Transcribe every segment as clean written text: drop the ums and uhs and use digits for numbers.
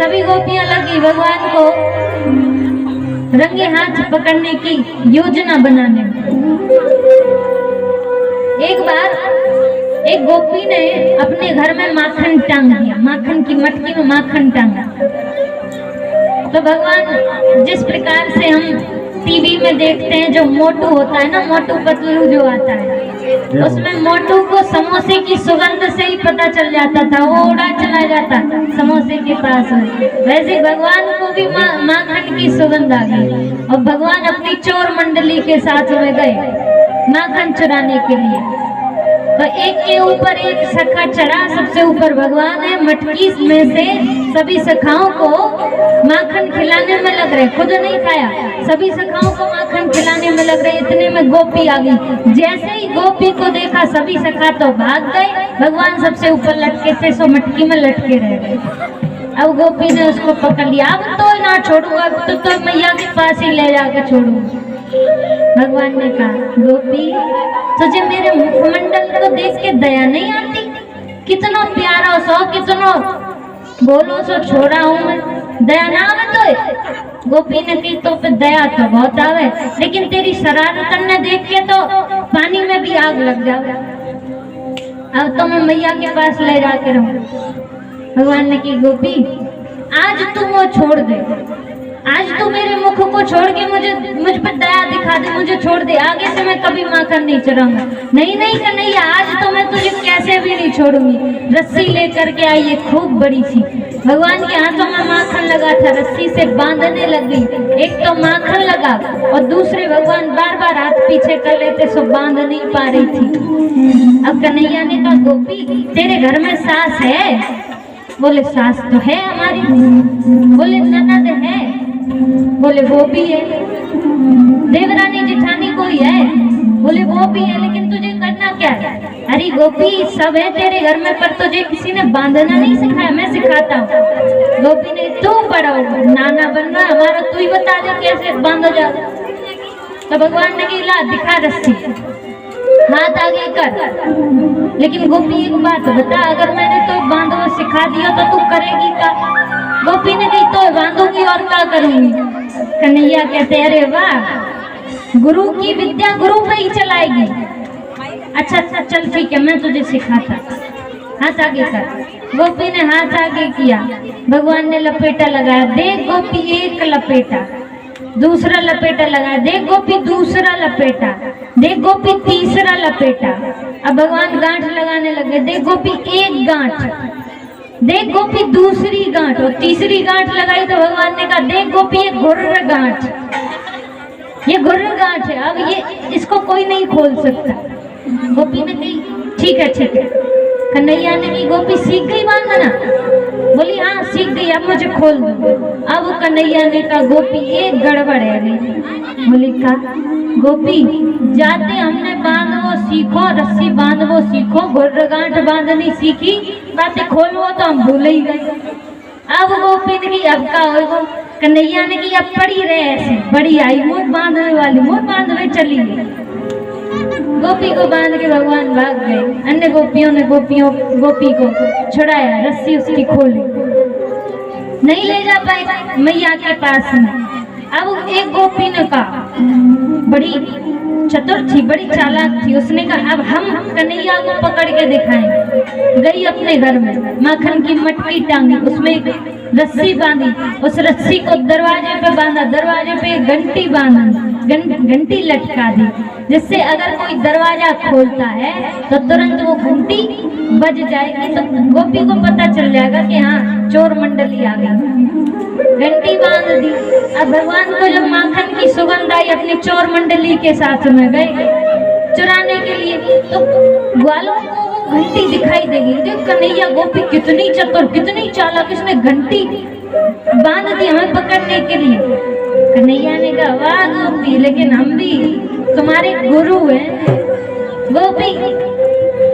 सभी गोपियां लगी भगवान को रंगे हाथ पकड़ने की योजना बनाने में। एक बार एक गोपी ने अपने घर में माखन टांग दिया, माखन की मटकी में माखन टांगा। तो भगवान जिस प्रकार से हम टीवी में देखते हैं, जो मोटू होता है ना, मोटू पतलू जो आता है, उसमें मोटू को समोसे की सुगंध से ही पता चल जाता था, वो उड़ा चला जाता समोसे के पास में। वैसे भगवान को भी माखन की सुगंध आ गई और भगवान अपनी चोर मंडली के साथ में गए माखन चुराने के लिए। तो एक के ऊपर एक सखा चढ़ा, सबसे ऊपर भगवान है, मटकी में से सभी सखाओं को माखन खिलाने में लग रहे, खुद नहीं खाया, सभी सखाओं को माखन खिलाने में लग रहे। इतने में गोपी आ गई। जैसे ही गोपी को देखा सभी सखा तो भाग गए, भगवान सबसे ऊपर लटके थे, सो मटकी में लटके रह गए। अब गोपी ने उसको पकड़ लिया, अब तो ना छोड़ूंगा, अब तो मैया के पास ही ले जाकर छोड़ूंगा। भगवान ने कहा, गोपी तुझे मेरे मुखमंडल को देख के दया नहीं आती? कितना प्यारा सो, कितना बोलो सो छोड़ा हूँ मैं, दया ना आवे तो? गोपी ने कही, तो फिर दया तो बहुत आवे, लेकिन तेरी शरारत ने देख के तो पानी में भी आग लग जावे। अब तो मैं मैया के पास ले जाके रहूं। भगवान ने कही, गोपी आज तू वो छोड़ दे, आज तू मेरे मुख को छोड़ के मुझ पर दया दिखा दे, मुझे छोड़ दे, आगे से मैं कभी माखन नहीं चुराऊंगा। नहीं नहीं कन्हैया, आज तो मैं तुझे कैसे भी नहीं छोड़ूंगी। रस्सी लेकर के आई है खूब बड़ी सी, भगवान के हाथों में माखन लगा था, रस्सी से बांधने लग गई। एक तो माखन लगा और दूसरे भगवान बार बार हाथ पीछे कर लेते, सो बांध नहीं पा रही थी। अब कन्हैया ने कहा, गोपी तेरे घर में सास है? बोले सास तो है हमारी। बोले ननद है? बोले वो भी है। देवरानी जेठानी कोई है? बोले वो भी है, लेकिन तुझे करना क्या है? अरे गोपी सब है तेरे घर में, पर तुझे किसी ने बांधना नहीं सिखाया, मैं सिखाता हूँ। गोपी ने, तू बड़ा नाना बन रहा हमारा, तू ही बता दे कैसे बांधा जा। तो भगवान ने कहा, दिखा रस्सी, हाथ आगे कर। लेकिन गोपी एक बात बता, अगर मैंने तो बांधना सिखा दिया तो तू करेगी क्या? गोपी ने कही, तो बांधूंगी और क्या करूंगी। कन्हैया कहते, अरे वाह, गुरु की विद्या गुरु पे ही चलाएगी। अच्छा अच्छा चल ठीक है, मैं तुझे सिखाता, हाथ आगे कर। गोपी ने हाथ आगे किया, भगवान ने लपेटा लगाया। देख गोपी, एक लपेटा, दूसरा लपेटा लगाया, देख गोपी दूसरा लपेटा, देख गोपी तीसरा लपेटा। अब भगवान गांठ लगाने लगे, देख गोपी एक गांठ, देख गोपी दूसरी गांठ, और तीसरी गांठ लगाई तो भगवान ने कहा, देख गोपी ये घुर्र गांठ, ये घुर्र गांठ है, अब ये इसको कोई नहीं खोल सकता। गोपी ने कही, ठीक है ठीक है। कन्हैया ने कही, गोपी सीख गई बांधना? बोली हाँ सीख गई, अब मुझे खोल दो। अब कन्हैया ने कहा, गोपी एक गड़बड़ है गई। बोली का? गोपी जाते हमने बांधवो सीखो, रस्सी बांधवो सीखो, घुर्र गांठ बांधनी सीखी, बातें खोलवो तो हम भूल ही गए। अब गोपी ने की, अब का होगा? कन्हैया ने की, अब पड़ी रहे ऐसे, बड़ी आई मोर बांधने वाली, मोर बांधवे चली गई। गोपी को बांध के भगवान भाग गए। अन्य गोपियों ने गोपी को छुड़ाया, रस्सी उसकी खोली, नहीं ले जा पाए मैया के पास में। अब एक गोपी ने कहा, बड़ी चतुर थी, बड़ी चालाक थी, उसने कहा अब हम कन्हैया को पकड़ के दिखाएंगे। गई अपने घर में, माखन की मटकी टांगी, उसमें एक रस्सी बांधी, उस रस्सी को दरवाजे पे बांधा, दरवाजे पे घंटी बांधी, घंटी लटका दी, जिससे अगर कोई दरवाजा खोलता है तो तुरंत वो घंटी बज जाएगी, तो गोपी को पता चल जाएगा कि हाँ चोर मंडली आ गई। घंटी बांध दी। अब भगवान को जब माखन की सुगंध आई, अपनी चोर मंडली के साथ में गए चुराने के लिए, तो ग्वालों को वो घंटी दिखाई देगी। देख कन्हैया, गोपी कितनी चतुर, कितनी चालाक, इसने घंटी बांध दी हमें पकड़ने के लिए। कन्हैया ने कहा, वाह गोपी, लेकिन हम भी तुम्हारे गुरु हैं। गोपी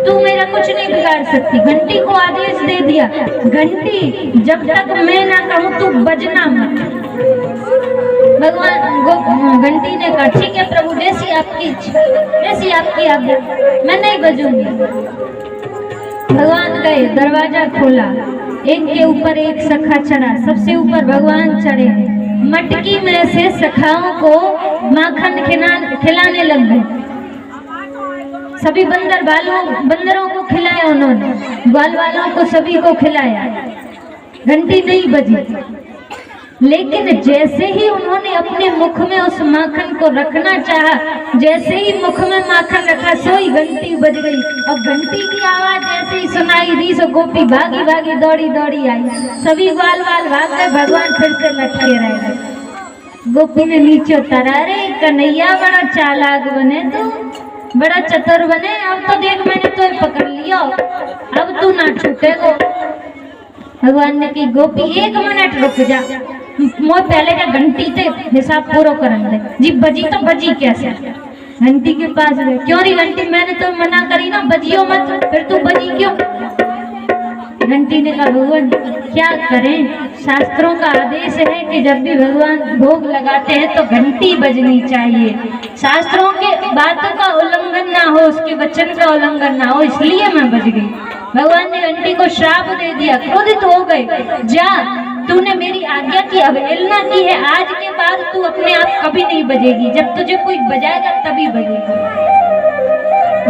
तू मेरा कुछ नहीं बिगाड़ सकती। घंटी को आदेश दे दिया, घंटी जब तक मैं ना कहूँ तू बजना मत। भगवान घंटी ने कहा, ठीक है प्रभु, जैसी आपकी आज्ञा, मैं नहीं बजूंगी। भगवान गए, दरवाजा खोला, एक के ऊपर एक सखा चढ़ा, सबसे ऊपर भगवान चढ़े, मटकी में से सखाओं को माखन खिलाने लग गए। सभी बंदरों को खिलाया उन्होंने, ग्वाल वालों को सभी को खिलाया। घंटी नहीं बजी, लेकिन जैसे ही उन्होंने अपने मुख में उस माखन को रखना चाहा, जैसे ही मुख में माखन रखा सोई घंटी बज गई। और घंटी की आवाज जैसे ही सुनाई दी सो गोपी भागी भागी दौड़ी दौड़ी आई। सभी ग्वाल वाल भाग गए, भगवान फिर से लटके रह गए। गोपी ने नीचे उतारा, अरे कन्हैया बड़ा चालाक बने तू, बड़ा चतुर बने, अब तो देख मैंने तो पकड़ लिया, अब तू ना छूटेगो। भगवान ने कही गोपी 1 मिनट रुक जा, मोह पहले का घंटी ते हिसाब पूरा करन दे। जी बजी तो बजी कैसे? घंटी के पास गए, क्यों रही घंटी, मैंने तो मना करी ना बजियो मत, फिर तू बजी क्यों? घंटी ने कहा भगवान क्या करें, शास्त्रों का आदेश है कि जब भी भगवान भोग लगाते हैं तो घंटी बजनी चाहिए, शास्त्रों के बातों का उल्लंघन ना हो, उसके वचन का उल्लंघन ना हो, इसलिए मैं बज गई। भगवान ने घंटी को श्राप दे दिया, क्रोधित हो गए, जा तूने मेरी आज्ञा की अवहेलना की है, आज के बाद तू अपने आप कभी नहीं बजेगी, जब तुझे कोई बजाएगा तभी बजेगी।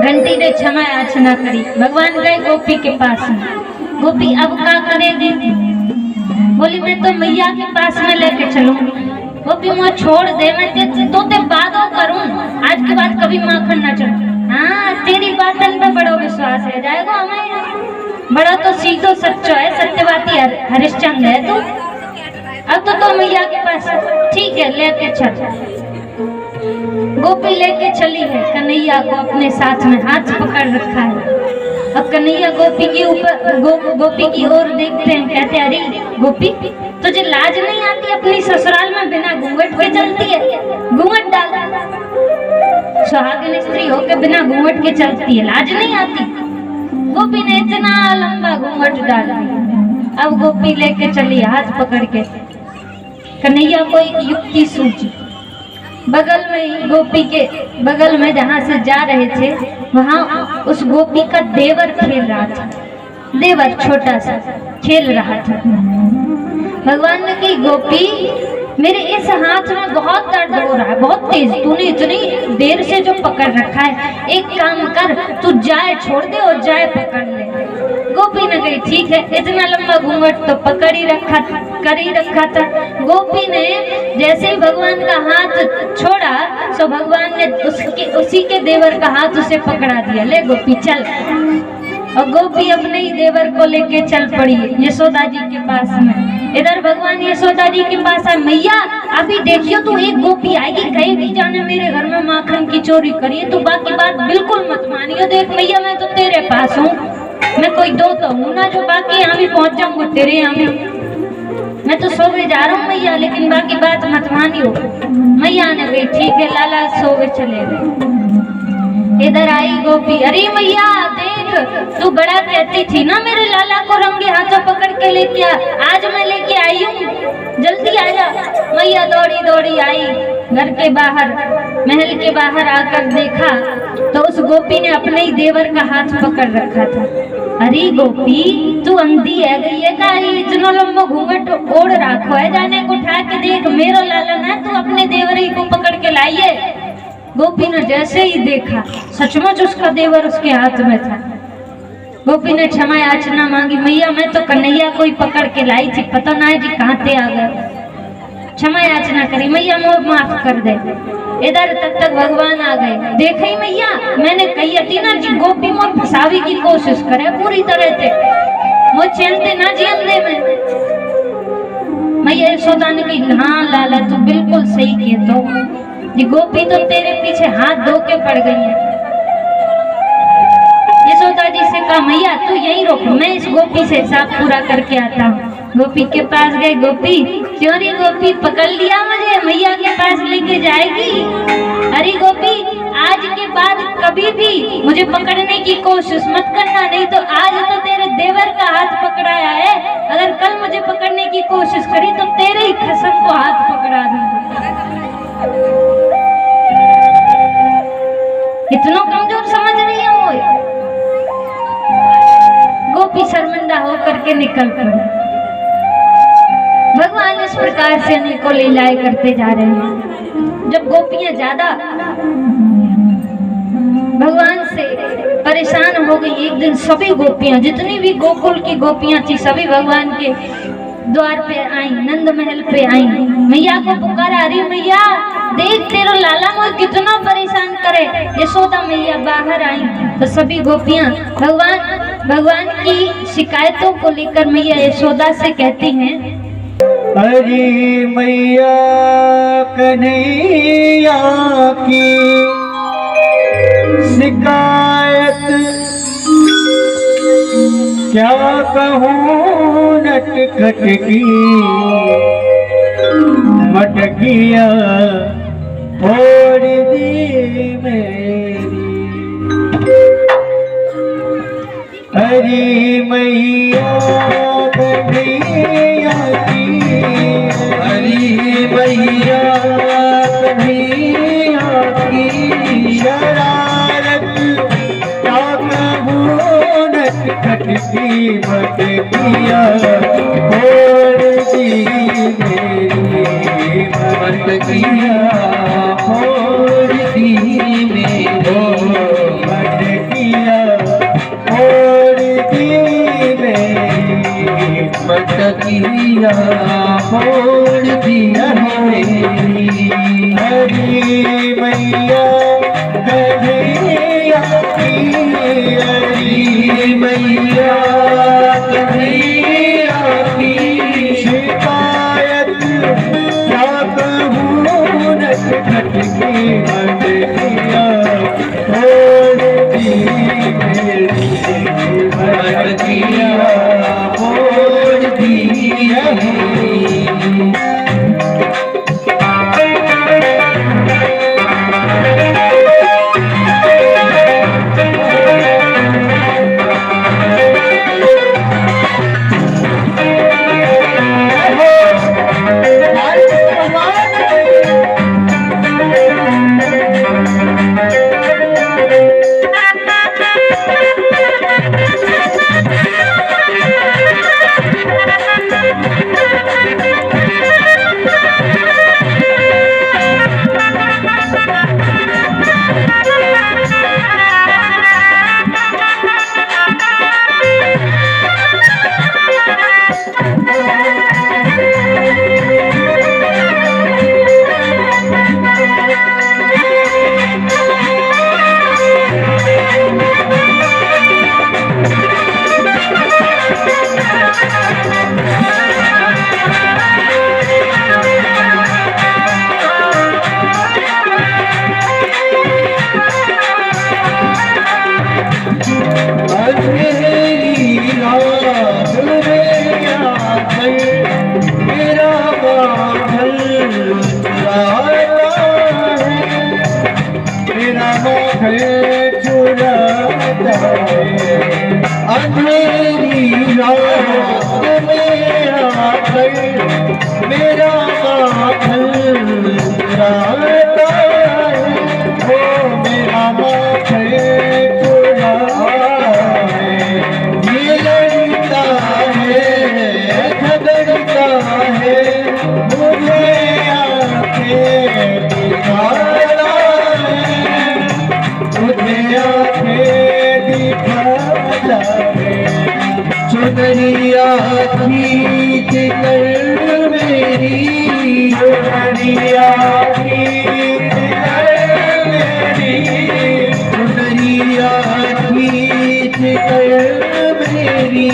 घंटी ने क्षमा याचना करी, भगवान गए गोपी के पास में। गोपी अब क्या करेगी? बोली मैं तो मैया के पास में लेके चलूंगी। गोपी मुझे छोड़ दे, मैं तो ते बातों करूं, आज के बाद कभी माखन ना चलूं। हाँ तेरी बातन पे बड़ो विश्वास है जाएगा हमें, बड़ा तो सीधो सच्चो है, सत्यवादी हरिश्चंद्र है तू। अब तो मैया के पास, ठीक है लेके चल। गोपी लेके चली है, कन्हैया को अपने साथ में हाथ पकड़ रखा है। अब कन्हैया गोपी के ऊपर गोपी की ओर देखते हैं, कहते अरे गोपी तुझे लाज नहीं आती, अपनी ससुराल में बिना घूंघट के चलती है, घूंघट डाल, सुहागिन स्त्री होकर बिना घूंघट के चलती है, लाज नहीं आती? गोपी ने इतना लंबा घूंघट डाल दिया। अब गोपी लेके चली हाथ पकड़ के। कन्हैया को एक युक्ति सूझी, बगल में ही गोपी के बगल में जहाँ से जा रहे थे वहाँ उस गोपी का देवर खेल रहा था, देवर छोटा सा खेल रहा था। भगवान ने कही गोपी मेरे इस हाथ में बहुत दर्द हो रहा है, बहुत तेज, तूने इतनी देर से जो पकड़ रखा है, एक काम कर तू जाए छोड़ दे और जाए पकड़ ले। गोपी ने कही ठीक है, इतना लंबा घूंघट तो पकड़ ही रखा था। गोपी ने जैसे ही भगवान का हाथ छोड़ा तो भगवान ने उसी के देवर का हाथ उसे पकड़ा दिया, ले गोपी चल। और गोपी अपने ही देवर को लेके चल पड़ी यशोदा जी के पास में। इधर भगवान यशोदा जी के पास है, मैया अभी देखियो तू एक गोपी आएगी, कहेगी जाने मेरे घर में माखन की चोरी करिए, तू बाकी बात बिल्कुल मत मानियो। देख मैया मैं तो तेरे पास हूँ, मैं कोई दो तो हूँ ना जो बाकी यहाँ भी पहुँच जाऊंगा तेरे यहाँ भी। मैं तो सोवे जा रहा हूँ मैया, लेकिन बाकी बात मत मानियो। मैया ने कही ठीक है, लाला सोवे चले गए। इधर आई गोपी, अरे मैया देख तू बड़ा कहती थी ना मेरे लाला को रंगे हाथों पकड़ के लेके आ, आज मैं लेके आई हूँ, जल्दी आ जा। मैया दौड़ी दौड़ी आई, घर के बाहर महल के बाहर आकर देखा तो उस गोपी ने अपने ही देवर का हाथ पकड़ रखा था। अरे गोपी तू अंधी है गई है का, इतना लंबा घूंघट ओढ़ रखो है, जाने को उठा के देख मेरा लाला ना, तू अपने देवर ही को पकड़ के लाइए। गोपी ने जैसे ही देखा सचमुच उसका देवर उसके हाथ में था। गोपी ने क्षमा याचना मांगी, मैया मैं तो कन्हैया को ही पकड़ के लाई थी, पता ना है जी कहाँ थे आ गए। क्षमा याचना करी, मैया मोह माफ कर दे। इधर तब तक भगवान आ गए, देखी मैया मैंने कही थी ना जी गोपी मोह फसावी की कोशिश करे पूरी तरह से, मोह चलते ना जी अंधे में। मैया यशोदा ने कही हाँ लाला तू बिल्कुल सही कह दो, ये गोपी तो तेरे पीछे हाथ धो के पड़ गई है। यशोदा जी से कहा मैया तू यहीं रुक, मैं इस गोपी से हिसाब पूरा करके आता हूँ। गोपी के पास गए, गोपी क्यों रे गोपी पकड़ लिया मुझे, मैया के पास लेके जाएगी। अरे गोपी आज के बाद कभी भी मुझे पकड़ने की कोशिश मत करना, नहीं तो आज तो तेरे देवर का हाथ पकड़ाया है, अगर कल मुझे पकड़ने की कोशिश करी तो तेरे ही खसम को हाथ पकड़ा दूंगी। इतना कमजोर समझ रही है वो। गोपी शर्मिंदा होकर के निकल पड़े। भगवान इस प्रकार से अनेकों लीलाएं करते जा रहे हैं। जब गोपियां ज्यादा भगवान से परेशान हो गई, एक दिन सभी गोपियां, जितनी भी गोकुल की गोपियां थी, सभी भगवान के द्वार पे आई, नंद महल पे आई, मैया को पुकारा, अरे मैया देख तेरा लाला मोह कितना परेशान करे। यशोदा मैया बाहर आई तो सभी गोपियां भगवान की शिकायतों को लेकर मैया यशोदा से कहती हैं, हरी मैया कन्हैया की शिकायत क्या कहूँ नटखट की, मटकिया फोड़ दी मेरी। हरी मैया कन्हैया की, हरी मैया कन्हैया की शरारत क्या कहूँ नटखट की, मटकिया फोड़ दी मेरी, मटकिया फोड़ दी मेरी, मटकिया फोड़ दी मेरी, मटकिया फोड़ दी मेरी। हरी मैया कन्हैया की, हरी मैया कन्हैया की शिकायत क्या कहूँ नटखट की, मटकिया फोड़ दी मेरी, मटकिया फोड़ दी मेरी। अंधेरी रात में आकर मेरा माथल चुराता है, वो मेरा माथल चुराता है। ये लड़ता है झगड़ता है, मुझे आंखें दिखाता है, मुझे आंखें दिखाता है। चुनरिया खींच कर मेरी, चुनरिया खींच कर मेरी, चुनरिया खींच कर मेरी,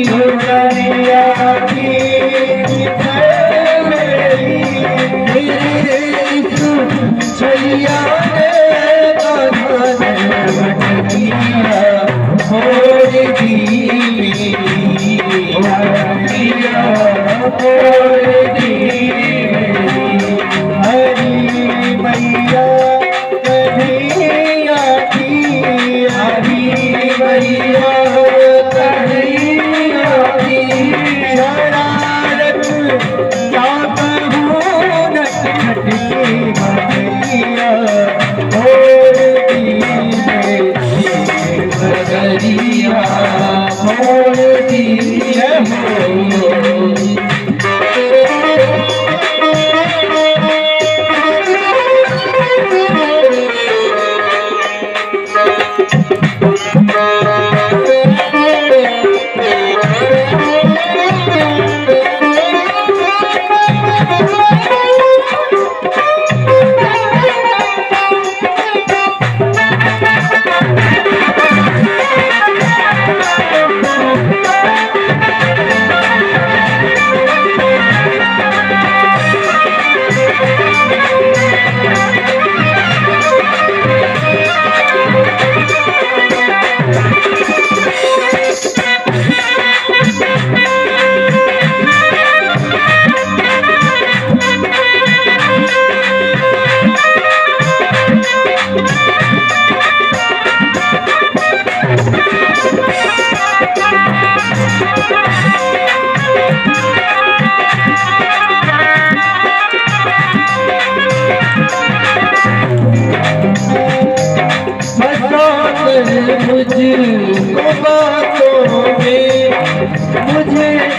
चुनरिया खींच कर मेरी। मेरे चलिया मटकिया फोड़ दी मेरी, मटकिया फोड़ दी मेरी। हरी मैया कन्हैया की, हरी मैया कन्हैया की शरारत क्या कहूँ नटखट की, मटकिया फोड़ दी मेरी, मटकिया फोड़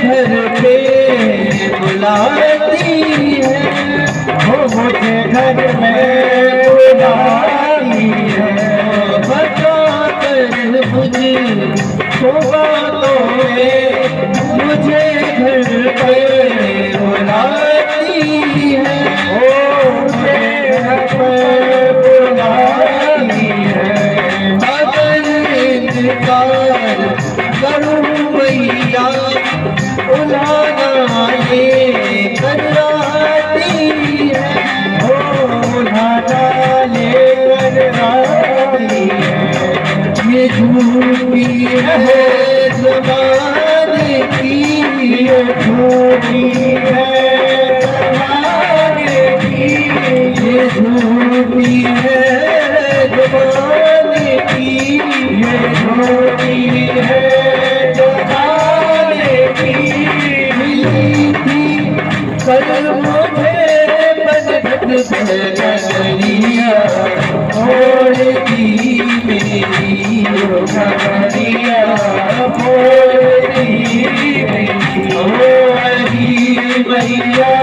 घर पे बुलाती है, वो मुझे घर में बुलाती है, बता कर मुझे बातों में मुझे घर पे बुलाती है, वो मुझे घर पे बुलाती है। अगर इनकार करूं मैया बुलाना ये कराती है, ओ बुलाना ये कराती है। ये झूठी है ज़माने की, ये झूठी है ज़माने की, ये झूठी है ज़माने की, ये झूठी है ज़माने की। मिली थी कल मुझे बनघट नगरिया, छोड़ दी मेरी घरिया, छोड़ दी मेरी। ओ हरी मैया